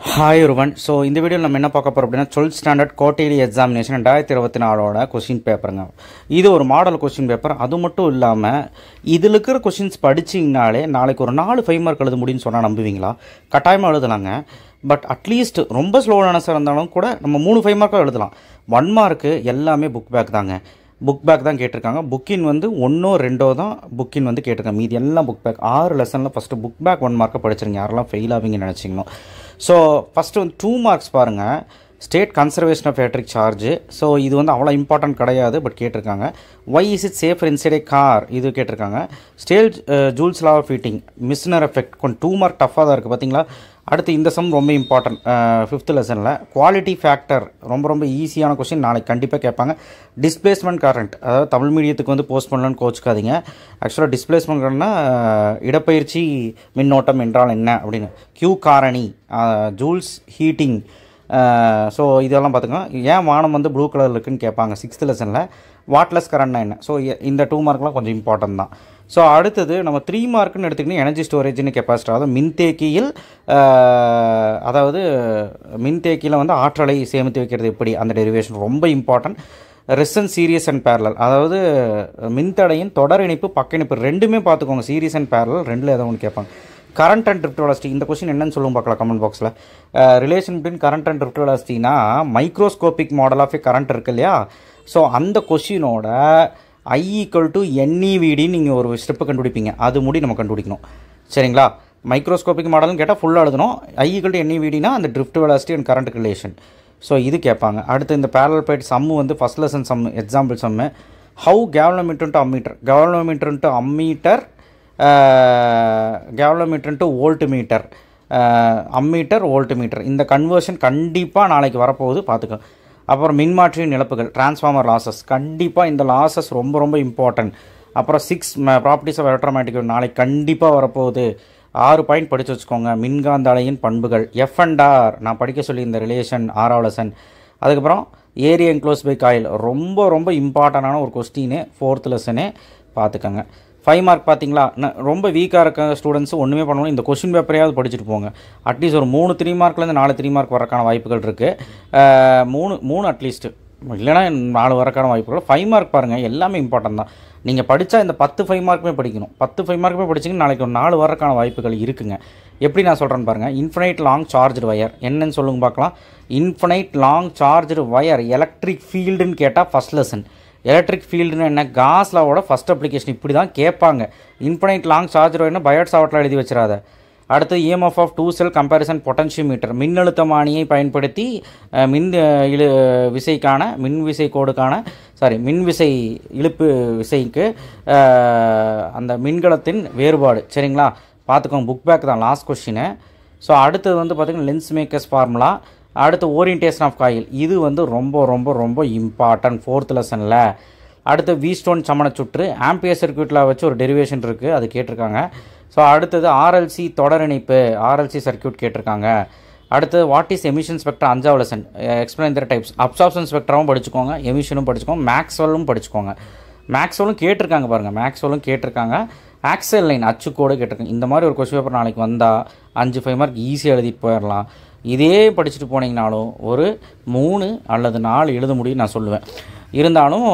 Hi everyone. So இந்த வீடியோல நம்ம என்ன பார்க்க போறோம் அப்படினா 12th ஸ்டாண்டர்ட் குவார்ட்டர்லி எக்ஸாமினேஷன் 2024 ஓட क्वेश्चन பேப்பர்ங்க. இது ஒரு மாடல் क्वेश्चन பேப்பர். அது மட்டும் இல்லாம இதில இருக்கிற क्वेश्चंस படிச்சீங்கனாலே நாளைக்கு ஒரு 4 5 மார்க் எழுத முடியும்னு சொன்னா நம்புவீங்களா? கட்டாயமா எழுதலாங்க. பட் அட்லீஸ்ட் ரொம்ப ஸ்லோவான ஆன்சர் இருந்தாலும் கூட நம்ம 3 5 மார்க்கா எழுதலாம். 1 மார்க் எல்லாமே புக் பேக் தாங்க. புக் பேக் தான் கேட்டிருக்காங்க. புக்கின் வந்து ஒன்னோ ரெண்டோ தான் புக்கின் வந்து கேட்டிருக்காங்க. மீதி எல்லாம் புக் பேக். 6 லெசனில் ஃபஸ்ட்டு புக் பேக் 1 மார்க்கை படிச்சிருங்க. யாரெல்லாம் ஃபெயில் ஆவீங்கன்னு நினச்சிங்கணும். ஸோ ஃபஸ்ட்டு வந்து 2 மார்க்ஸ் பாருங்கள். State conservation of electric charge. So இது வந்து அவ்வளோ இம்பார்ட்டன்ட் கிடையாது, பட் கேட்டிருக்காங்க. Why is it safer inside a car, இது கேட்டிருக்காங்க. State Joule's law of heating, Meissner effect, கொஞ்சம் 2 மார்க் டஃப்பாக தான் இருக்குது பார்த்தீங்களா. அடுத்து இந்த சம் ரொம்ப இம்பார்ட்டன்ட் 5th லெசனில் குவாலிட்டி ஃபேக்டர், ரொம்ப ஈஸியான கொஸ்டின், நாளைக்கு கண்டிப்பாக கேட்பாங்க. டிஸ்பிளேஸ்மெண்ட் கரண்ட், அதாவது தமிழ் மீடியத்துக்கு வந்து போஸ்ட் பண்ணலான்னு கோச்சுக்காதீங்க. ஆக்சுவலாக டிஸ்பிளேஸ்மெண்ட் கரண்ட்னா இடப்பெயர்ச்சி மின்னோட்டம் என்றால் என்ன அப்படின்னு, கியூ காரணி, ஜூல்ஸ் ஹீட்டிங். ஸோ இதெல்லாம் பார்த்துக்கலாம். ஏன் வானம் வந்து ப்ளூ கலர் இருக்குன்னு கேட்பாங்க 6th லெசனில். வாட்லெஸ் கரண்ட்னா என்ன. ஸோ இந்த 2 மார்க்லாம் கொஞ்சம் இம்பார்ட்டன்ட் தான். ஸோ அடுத்தது நம்ம 3 மார்க்குன்னு எடுத்துக்கிட்டீங்கன்னா எனர்ஜி ஸ்டோரேஜ்னு கெப்பாசிட்டி, அதாவது மின்தேக்கியில், அதாவது மின்தேக்கியில் வந்து ஆற்றலை சேமித்து வைக்கிறது எப்படி, அந்த டெரிவேஷன் ரொம்ப important. Reason series and parallel, அதாவது மின்தடையின் தொடர் இணைப்பு பக்க இணைப்பு ரெண்டுமே பார்த்துக்கோங்க. சீரியஸ் அண்ட் பேரலல் ரெண்டில் ஏதோ ஒன்று கேட்பாங்க. கரண்ட் அண்ட் ட்ரிஃப்ட் வெலாசிட்டி, இந்த கொஸ்டின் என்னன்னு சொல்லுவோம் பார்க்கலாம் கமெண்ட் பாக்ஸில். Relation between current and drift வெலாசிட்டினா microscopic model of a current இருக்கு இல்லையா. ஸோ அந்த கொஸ்டினோட I = NEVDன்னு நீங்கள் ஒரு ஸ்டெப்பு கண்டுபிடிப்பீங்க. அது முடி நம்ம கண்டுபிடிக்கணும். சரிங்களா. மைக்ரோஸ்கோபிக் மாடல்னு கேட்டால் ஃபுல்லாக எழுதணும். I = NEVDனா அந்த drift velocity and current relation. So இது கேட்பாங்க. அடுத்து இந்த பேரலல் பிளேட் சம்மு வந்து first lesson sum, example sum. How galvanometer to ammeter, galvanometer to ammeter, galvanometer to voltmeter, ammeter voltmeter. இந்த கன்வர்ஷன் கண்டிப்பாக நாளைக்கு வரப்போகுது, பார்த்துக்கோ. அப்புறம் மின்மாற்றியின் இழப்புகள், டிரான்ஸ்ஃபார்மர் லாசஸ், கண்டிப்பாக இந்த லாசஸ் ரொம்ப இம்பார்ட்டன்ட். அப்புறம் 6 ப்ராப்பர்ட்டிஸ் ஆஃப் எலக்ட்ரோமேட்டிக் நாளைக்கு கண்டிப்பாக வரப்போகுது. 6 பாயிண்ட் படித்து வச்சுக்கோங்க. மின்காந்த அலையின் பண்புகள், F&R நான் படிக்க சொல்லி இந்த ரிலேஷன் 6வது லெசன். அதுக்கப்புறம் ஏரியா என்க்ளோஸ் பை காயில், ரொம்ப இம்பார்ட்டண்டான ஒரு கொஸ்டின் 4th லெசனே, பார்த்துக்கோங்க. 5 மார்க் பார்த்தீங்களா. ரொம்ப வீக்காக இருக்க ஸ்டூடெண்ட்ஸ் ஒன்றுமே பண்ணணும், இந்த கொஸ்டின் பேப்பரையாவது படிச்சுட்டு போங்க. அட்லீஸ்ட் ஒரு 3 மார்க்லேருந்து 4 3 மார்க் வரக்கான வாய்ப்புகள் இருக்குது. 3 அட்லீஸ்ட்டு, இல்லைனா 4 வரக்கான வாய்ப்புகள். 5 மார்க் பாருங்கள், எல்லாமே இம்பார்ட்டன்ட் தான். நீங்கள் படித்தா இந்த 10 5 மார்க்குமே படிக்கணும். 10 5 மார்க்குமே படிச்சிங்கன்னா நாளைக்கு ஒரு 4 வரக்கான வாய்ப்புகள் இருக்குங்க. எப்படி நான் சொல்கிறேன்னு பாருங்கள். இன்ஃபினைட் லாங் சார்ஜ்டு வயர் என்னன்னு சொல்லுங்க பார்க்கலாம். Infinite long charged wire electric ஃபீல்டுன்னு கேட்டால் ஃபஸ்ட் லெசன். எலக்ட்ரிக் ஃபீல்டுன்னு என்ன, காஸ் லாவோட ஃபஸ்ட் அப்ளிகேஷன், இப்படி தான் கேட்பாங்க. இன்ஃபினைட் லாங் சார்ஜர் என்ன பயோட் சாவட்டில் எழுதி வச்சிடாத. அடுத்து EMF of 2 cell comparison potentiometer, மின்னழுத்தமானியை பயன்படுத்தி மின் விசைக்கான மின்விசை கோடுக்கான மின்விசை இழுப்பு விசைக்கு அந்த மின்கலத்தின் வேறுபாடு. சரிங்களா, பார்த்துக்கோங்க. புக் பேக் தான் லாஸ்ட் கொஸ்டின். ஸோ அடுத்தது வந்து பார்த்திங்கன்னா லென்ஸ் மேக்கர்ஸ் ஃபார்முலா. அடுத்து ஓரியன்டேஷன் ஆஃப் காயில், இது வந்து ரொம்ப இம்பார்ட்டன்ட் 4th லெசனில். அடுத்து வீஸ்டோன் சமண சுற்று, ஆம்பியர் சர்க்யூட்டில் வச்சு ஒரு டெரிவேஷன் இருக்குது, அது கேட்டிருக்காங்க. ஸோ அடுத்தது RLC தொடர் இணைப்பு, RLC சர்க்யூட் கேட்டிருக்காங்க. அடுத்தது வாட் இஸ் எமிஷன் ஸ்பெக்ட்ரம் 5வது lesson, explain the types. Absorption ஸ்பெக்ட்ராவும் படிச்சுக்கோங்க, எமிஷனும் படிச்சுக்கோங்க, மேக்ஸ்வெல்லும் படிச்சுக்கோங்க. மேக்ஸ்வெல்லும் கேட்டிருக்காங்க பாருங்கள், மேக்ஸ்வெல்லும் கேட்டிருக்காங்க. ஆக்சல் லைன் அச்சுக்கோடு கேட்டிருக்காங்க. இந்த மாதிரி ஒரு கொஸ்டின் பேப்பர் நாளைக்கு வந்தால் 5 5 மார்க் ஈஸியாக எழுதிட்டு போயிடலாம். இதே படிச்சுட்டு போனீங்கனாலும் ஒரு 3 அல்லது 4 எழுத முடியும் நான் சொல்லுவேன். இருந்தாலும்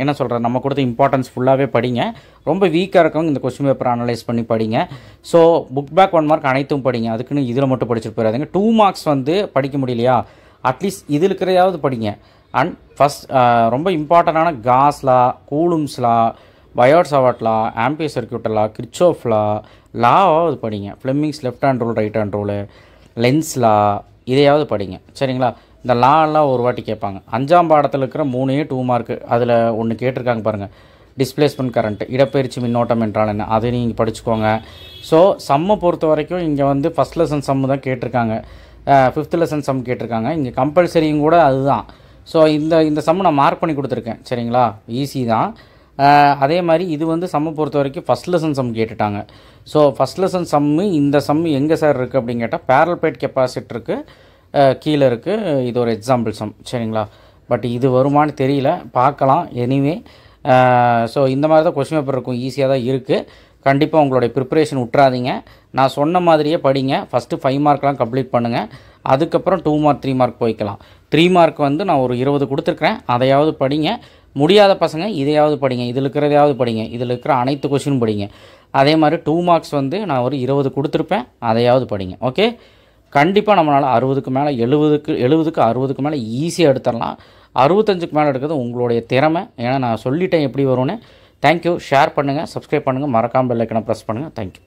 என்ன சொல்கிறேன், நம்ம கொடுத்த இம்பார்ட்டன்ஸ் ஃபுல்லாகவே படிங்க. ரொம்ப வீக்காக இருக்கவங்க இந்த கொஸ்டின் பேப்பர் அனலைஸ் பண்ணி படிங்க. ஸோ புக் பேக் 1 மார்க் அனைத்தும் படிங்க. அதுக்குன்னு இதில் மட்டும் படிச்சுட்டு போயிடாதீங்க. 2 மார்க்ஸ் வந்து படிக்க முடியலையா, அட்லீஸ்ட் இதில் இருக்கிறதாவது படிங்க. அண்ட் ஃபஸ்ட் ரொம்ப இம்பார்ட்டண்டான Gauss law, Coulomb's law, Biot Savart law, Ampere circuit law, Kirchhoff லாவாவது படிங்க. Fleming's left hand rule, right hand rule, Lenz law, இதையாவது படிங்க. சரிங்களா. இந்த லாலாம் ஒரு வாட்டி கேட்பாங்க. 5ஆம் பாடத்தில் இருக்கிற 3 2 மார்க்கு, அதில் ஒன்று கேட்டிருக்காங்க பாருங்கள். டிஸ்பிளேஸ்மெண்ட் கரண்ட், இடப்பெயர்ச்சி மின்னோட்டம் என்றால் என்ன, அதை நீங்கள் படிச்சுக்கோங்க. ஸோ சம்மை பொறுத்த வரைக்கும் இங்கே வந்து ஃபஸ்ட் லெசன் சம்மு தான் கேட்டிருக்காங்க, 5th லெசன் சம் கேட்டிருக்காங்க. இங்கே கம்பல்சரியும் கூட அதுதான். ஸோ இந்த சம்மு நான் மார்க் பண்ணி கொடுத்துருக்கேன். சரிங்களா, ஈஸி தான். அதே மாதிரி இது வந்து சம்மை பொறுத்த வரைக்கும் ஃபஸ்ட் லெசன் சம் கேட்டுட்டாங்க. ஸோ ஃபஸ்ட் லெசன் சம்மு, இந்த சம்மு எங்கே சார் இருக்குது அப்படின்னு கேட்டால் பேரல் பிளேட் கெப்பாசிட்டருக்கு கீழே இருக்குது. இது ஒரு எக்ஸாம்பிள் சம். சரிங்களா, பட் இது வருமானு தெரியல, பார்க்கலாம். எனிவே ஸோ இந்த மாதிரி தான் கொஸ்டின் பேப்பர் இருக்கும், ஈஸியாக தான் இருக்குது. கண்டிப்பாக உங்களுடைய ப்ரிப்பரேஷன் விட்றாதீங்க. நான் சொன்ன மாதிரியே படிங்க. ஃபஸ்ட்டு 5 மார்க்லாம் கம்ப்ளீட் பண்ணுங்கள். அதுக்கப்புறம் 2 மார்க் 3 மார்க் போய்க்கலாம். 3 மார்க் வந்து நான் ஒரு 20 கொடுத்துருக்குறேன். அதையாவது படிங்க. முடியாத பசங்க இதையாவது படிங்க, இதில் இருக்கிறதையாவது படிங்க, இதில் இருக்கிற அனைத்து கொஷினும் படிங்க. அதே மாதிரி 2 மார்க்ஸ் வந்து நான் ஒரு 20 கொடுத்துருப்பேன், அதையாவது படிங்க. ஓகே, கண்டிப்பாக நம்மளால் 60க்கு மேலே 70க்கு 60க்கு மேலே ஈஸியாக எடுத்துடலாம். 65க்கு மேலே எடுக்கிறது உங்களுடைய திறமை. ஏன்னா நான் சொல்லிட்டேன் எப்படி வரும்னு. தேங்க்யூ. ஷேர் பண்ணுங்கள், சப்ஸ்கிரைப் பண்ணுங்கள், மறக்காமல் பெல் ஐக்கனை ப்ரெஸ் பண்ணுங்கள். தேங்க்யூ.